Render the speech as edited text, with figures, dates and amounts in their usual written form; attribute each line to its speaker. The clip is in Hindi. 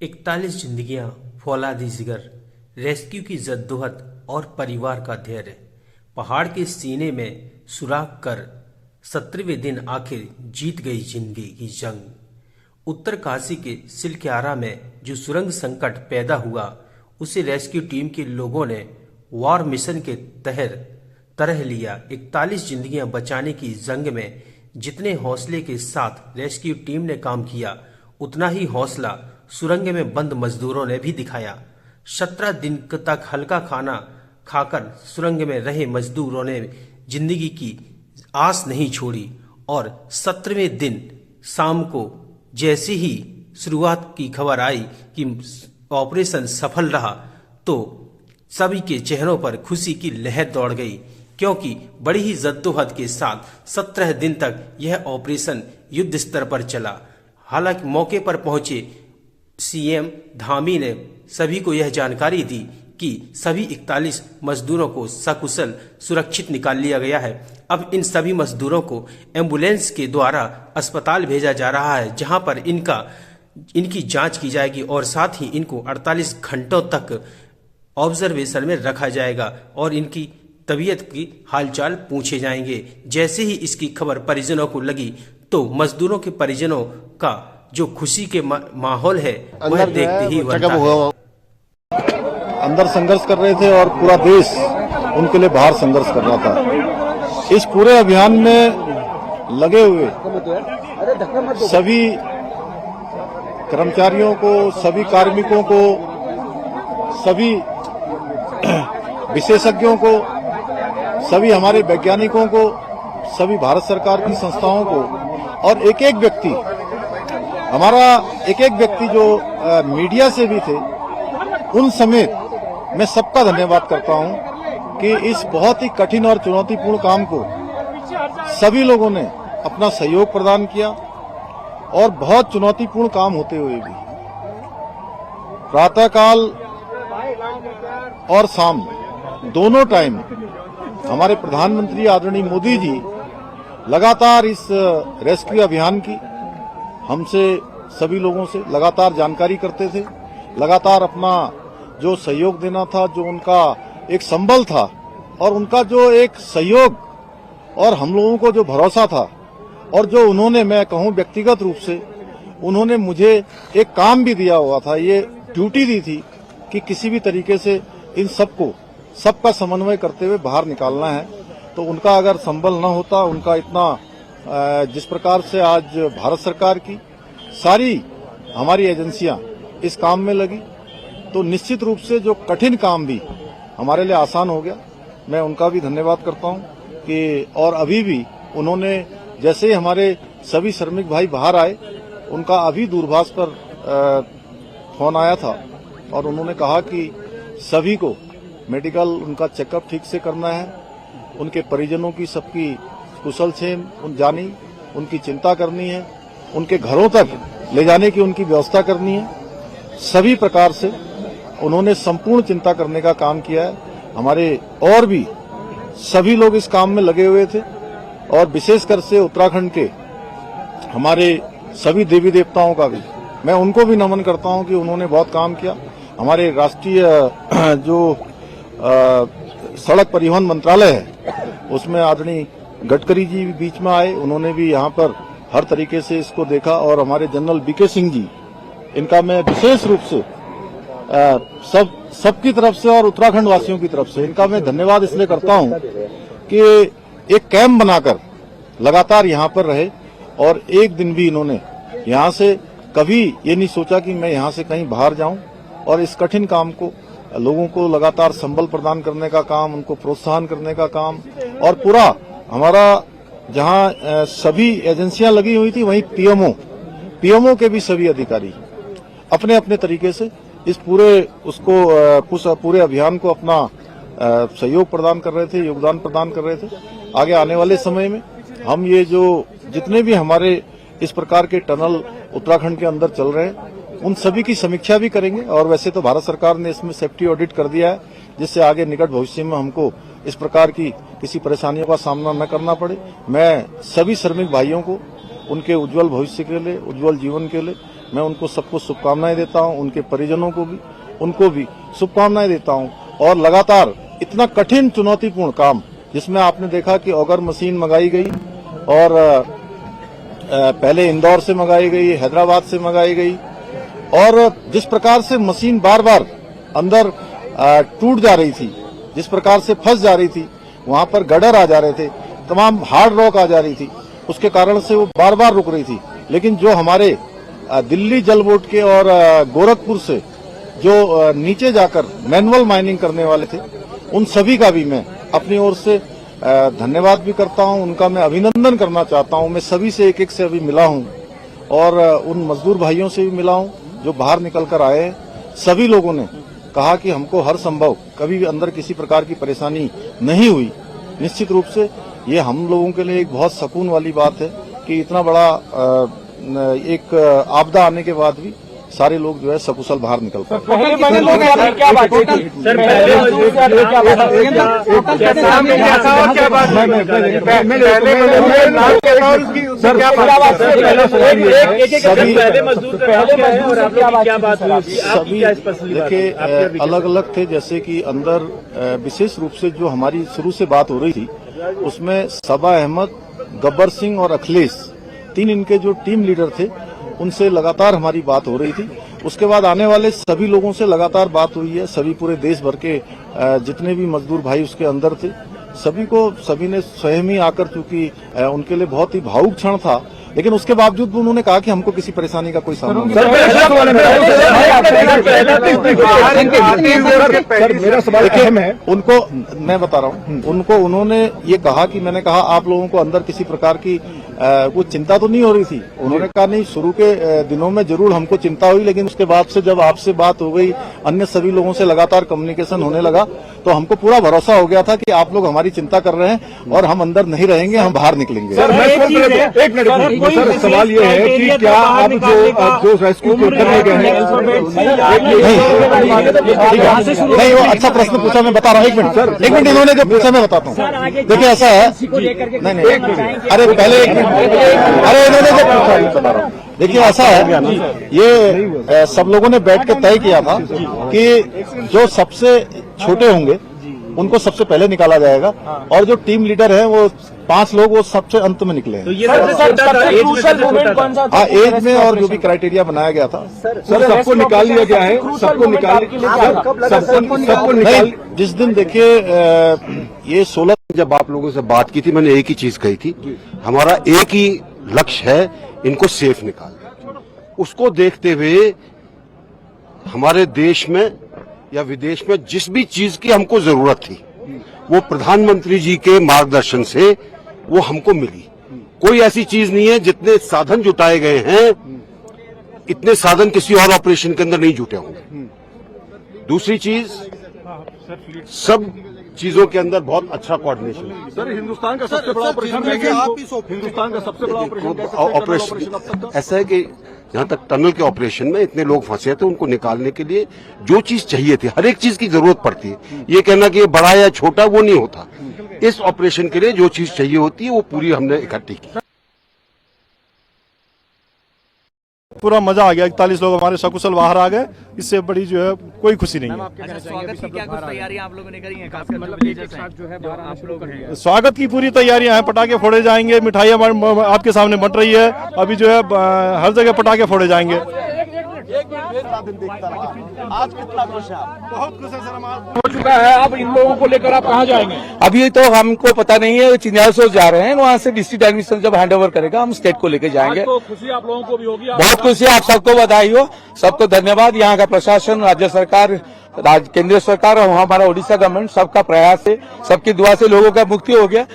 Speaker 1: 41 जिंदगियां, फौलादी जिगर, रेस्क्यू की जद्दोजहद और परिवार का धैर्य। पहाड़ के सीने में सुराख कर 17वें दिन आखिर जीत गई जिंदगी की जंग। उत्तरकाशी के सिलक्यारा में जो सुरंग संकट पैदा हुआ, उसे रेस्क्यू टीम के लोगों ने वॉर मिशन के तहत तरह लिया। 41 जिंदगियां बचाने की जंग में जितने हौसले के साथ रेस्क्यू टीम ने काम किया, उतना ही हौसला सुरंग में बंद मजदूरों ने भी दिखाया। 17 दिन तक हल्का खाना खाकर सुरंग में रहे मजदूरों ने जिंदगी की आस नहीं छोड़ी और 17वें दिन शाम को जैसे ही शुरुआत की खबर आई कि ऑपरेशन सफल रहा, तो सभी के चेहरों पर खुशी की लहर दौड़ गई, क्योंकि बड़ी ही जद्दोजहद के साथ 17 दिन तक यह ऑपरेशन युद्ध स्तर पर चला। हालांकि मौके पर पहुंचे सीएम धामी ने सभी को यह जानकारी दी कि सभी 41 मजदूरों को सकुशल सुरक्षित निकाल लिया गया है। अब इन सभी मजदूरों को एम्बुलेंस के द्वारा अस्पताल भेजा जा रहा है, जहां पर इनकी जांच की जाएगी और साथ ही इनको 48 घंटों तक ऑब्जर्वेशन में रखा जाएगा और इनकी तबीयत की हालचाल पूछे जाएंगे। जैसे ही इसकी खबर परिजनों को लगी, तो मजदूरों के परिजनों का जो खुशी के माहौल है वह देखते ही बनता है।
Speaker 2: अंदर संघर्ष कर रहे थे और पूरा देश उनके लिए बाहर संघर्ष कर रहा था। इस पूरे अभियान में लगे हुए सभी कर्मचारियों को, सभी कार्मिकों को, सभी विशेषज्ञों को, सभी हमारे वैज्ञानिकों को, सभी भारत सरकार की संस्थाओं को और एक एक व्यक्ति जो मीडिया से भी थे, उन समेत मैं सबका धन्यवाद करता हूं कि इस बहुत ही कठिन और चुनौतीपूर्ण काम को सभी लोगों ने अपना सहयोग प्रदान किया और बहुत चुनौतीपूर्ण काम होते हुए भी प्रातःकाल और शाम दोनों टाइम हमारे प्रधानमंत्री आदरणीय मोदी जी लगातार इस रेस्क्यू अभियान की हमसे सभी लोगों से लगातार जानकारी करते थे, लगातार अपना जो सहयोग देना था, जो उनका एक संबल था और उनका जो एक सहयोग और हम लोगों को जो भरोसा था और जो उन्होंने, मैं कहूं व्यक्तिगत रूप से उन्होंने मुझे एक काम भी दिया हुआ था, ये ड्यूटी दी थी कि किसी भी तरीके से इन सबका समन्वय करते हुए बाहर निकालना है। तो उनका अगर संबल न होता, उनका इतना जिस प्रकार से आज भारत सरकार की सारी हमारी एजेंसियां इस काम में लगी, तो निश्चित रूप से जो कठिन काम भी हमारे लिए आसान हो गया। मैं उनका भी धन्यवाद करता हूं कि और अभी भी उन्होंने, जैसे ही हमारे सभी श्रमिक भाई बाहर आए, उनका अभी दूरभाष पर फोन आया था और उन्होंने कहा कि सभी को मेडिकल उनका चेकअप ठीक से करना है, उनके परिजनों की सबकी कुशल क्षेम जानी, उनकी चिंता करनी है, उनके घरों तक ले जाने की उनकी व्यवस्था करनी है। सभी प्रकार से उन्होंने संपूर्ण चिंता करने का काम किया है। हमारे और भी सभी लोग इस काम में लगे हुए थे और विशेषकर से उत्तराखंड के हमारे सभी देवी देवताओं का भी मैं उनको भी नमन करता हूं कि उन्होंने बहुत काम किया। हमारे राष्ट्रीय जो सड़क परिवहन मंत्रालय है, उसमें आदरणीय गडकरी जी भी बीच में आए, उन्होंने भी यहाँ पर हर तरीके से इसको देखा और हमारे जनरल बीके सिंह जी, इनका मैं विशेष रूप से सबकी तरफ से और उत्तराखंड वासियों की तरफ से इनका मैं धन्यवाद इसलिए करता हूं कि एक कैंप बनाकर लगातार यहाँ पर रहे और एक दिन भी इन्होंने यहाँ से कभी ये नहीं सोचा कि मैं यहाँ से कहीं बाहर जाऊं और इस कठिन काम को, लोगों को लगातार संबल प्रदान करने का काम, उनको प्रोत्साहन करने का काम और पूरा हमारा जहां सभी एजेंसियां लगी हुई थी, वहीं पीएमओ के भी सभी अधिकारी अपने अपने तरीके से इस पूरे अभियान को अपना सहयोग प्रदान कर रहे थे, योगदान प्रदान कर रहे थे। आगे आने वाले समय में हम ये जो जितने भी हमारे इस प्रकार के टनल उत्तराखंड के अंदर चल रहे हैं, उन सभी की समीक्षा भी करेंगे और वैसे तो भारत सरकार ने इसमें सेफ्टी ऑडिट कर दिया है, जिससे आगे निकट भविष्य में हमको इस प्रकार की किसी परेशानियों का सामना न करना पड़े। मैं सभी श्रमिक भाइयों को उनके उज्जवल भविष्य के लिए, उज्जवल जीवन के लिए मैं उनको सबको शुभकामनाएं देता हूं, उनके परिजनों को भी, उनको भी शुभकामनाएं देता हूं। और लगातार इतना कठिन चुनौतीपूर्ण काम, जिसमें आपने देखा कि ऑगर मशीन मंगाई गई और पहले इंदौर से मंगाई गई, हैदराबाद से मंगाई गई, और जिस प्रकार से मशीन बार बार अंदर टूट जा रही थी, जिस प्रकार से फंस जा रही थी, वहां पर गडर आ जा रहे थे, तमाम हार्ड रॉक आ जा रही थी, उसके कारण से वो बार बार रुक रही थी। लेकिन जो हमारे दिल्ली जल बोर्ड के और गोरखपुर से जो नीचे जाकर मैनुअल माइनिंग करने वाले थे, उन सभी का भी मैं अपनी ओर से धन्यवाद भी करता हूं, उनका मैं अभिनंदन करना चाहता हूं। मैं सभी से एक एक से अभी मिला हूं और उन मजदूर भाइयों से भी मिला हूं जो बाहर निकल कर आए हैं। सभी लोगों ने कहा कि हमको हर संभव, कभी भी अंदर किसी प्रकार की परेशानी नहीं हुई। निश्चित रूप से ये हम लोगों के लिए एक बहुत सुकून वाली बात है कि इतना बड़ा एक आपदा आने के बाद भी सारे लोग जो है सकुशल बाहर निकल पाए। देखिए, अलग अलग थे, जैसे कि अंदर विशेष रूप से जो हमारी शुरू से बात हो रही थी, उसमें सबा अहमद, गब्बर सिंह और अखिलेश, 3 इनके जो टीम लीडर थे, उनसे लगातार हमारी बात हो रही थी। उसके बाद आने वाले सभी लोगों से लगातार बात हुई है। सभी पूरे देश भर के जितने भी मजदूर भाई उसके अंदर थे, सभी ने स्वयं ही आकर, चूंकि उनके लिए बहुत ही भावुक क्षण था, लेकिन उसके बावजूद भी उन्होंने कहा कि हमको किसी परेशानी का कोई सामना नहीं। मेरा सवाल है, उनको मैं बता रहा हूँ, उनको उन्होंने ये कहा कि मैंने कहा आप लोगों को अंदर किसी प्रकार की वो चिंता तो नहीं हो रही थी। उन्होंने कहा नहीं, शुरू के दिनों में जरूर हमको चिंता हुई, लेकिन उसके बाद से जब आपसे बात हो गई, अन्य सभी लोगों से लगातार कम्युनिकेशन होने लगा, तो हमको पूरा भरोसा हो गया था कि आप लोग हमारी चिंता कर रहे हैं और हम अंदर नहीं रहेंगे, हम बाहर निकलेंगे।
Speaker 3: एक मिनट सर, सवाल ये है कि क्या आप जो रेस्क्यू करने गए हैं,
Speaker 2: नहीं, वो अच्छा प्रश्न पूछा, मैं बता रहा हूँ। एक मिनट इन्होंने जो पूछा मैं बताता हूँ। देखिए ऐसा है, नहीं, अरे पहले इन्होंने जो पूछा मैं बता रहा हूँ। देखिए ऐसा है, ये सब लोगों ने बैठ के तय किया था कि जो सबसे छोटे होंगे उनको सबसे पहले निकाला जाएगा, और जो टीम लीडर है वो 5 लोग वो सबसे अंत में निकले हैं।
Speaker 4: तो ये क्रूशल मोमेंट कौन सा था?
Speaker 2: एज में और जो भी क्राइटेरिया बनाया गया था,
Speaker 3: सर सबको निकाल लिया गया है, सबको निकाल।
Speaker 2: जिस दिन देखिए ये 16
Speaker 5: जब आप लोगों से बात की थी, मैंने एक ही चीज कही थी, हमारा एक ही लक्ष्य है, इनको सेफ निकालना। उसको देखते हुए हमारे देश में या विदेश में जिस भी चीज की हमको जरूरत थी, वो प्रधानमंत्री जी के मार्गदर्शन से वो हमको मिली। कोई ऐसी चीज नहीं है, जितने साधन जुटाए गए हैं, इतने साधन किसी और ऑपरेशन के अंदर नहीं जुटे होंगे। दूसरी चीज, सब चीजों के अंदर बहुत अच्छा कोऑर्डिनेशन है।
Speaker 3: सर हिंदुस्तान का सबसे बड़ा ऑपरेशन, हिंदुस्तान का सबसे बड़ा
Speaker 5: ऑपरेशन ऐसा है कि जहां तक टनल के ऑपरेशन में इतने लोग फंसे थे, उनको निकालने के लिए जो चीज चाहिए थी, हर एक चीज की जरूरत पड़ती है। ये कहना कि ये बड़ा या छोटा वो नहीं होता। इस ऑपरेशन के लिए जो चीज चाहिए होती है वो पूरी हमने इकट्ठी की।
Speaker 3: पूरा मजा आ गया। 41 लोग हमारे सकुशल बाहर आ गए, इससे बड़ी जो है कोई खुशी नहीं है। स्वागत की पूरी तैयारियां हैं, पटाखे फोड़े जाएंगे, मिठाइयां आपके सामने बंट रही है, अभी जो है हर जगह पटाखे फोड़े जाएंगे।
Speaker 2: आज कितना खुश है?
Speaker 3: बहुत खुश है सर, हो चुका है। अब इन लोगों को लेकर आप कहाँ जाएंगे?
Speaker 6: अभी तो हमको पता नहीं है, चिन्यासों जा रहे हैं, वहाँ से डिस्ट्रिक्ट एडमिनिस्ट्रेशन जब हैंड ओवर करेगा हम स्टेट को लेकर जाएंगे।
Speaker 3: तो खुशी आप लोगों को भी होगी?
Speaker 6: बहुत खुशी, आप सबको बधाई हो, सबको धन्यवाद। यहाँ का प्रशासन, राज्य सरकार, केंद्रीय सरकार और हमारा ओडिशा गवर्नमेंट, सबका प्रयास है, सबकी दुआ से लोगों का मुक्ति हो गया।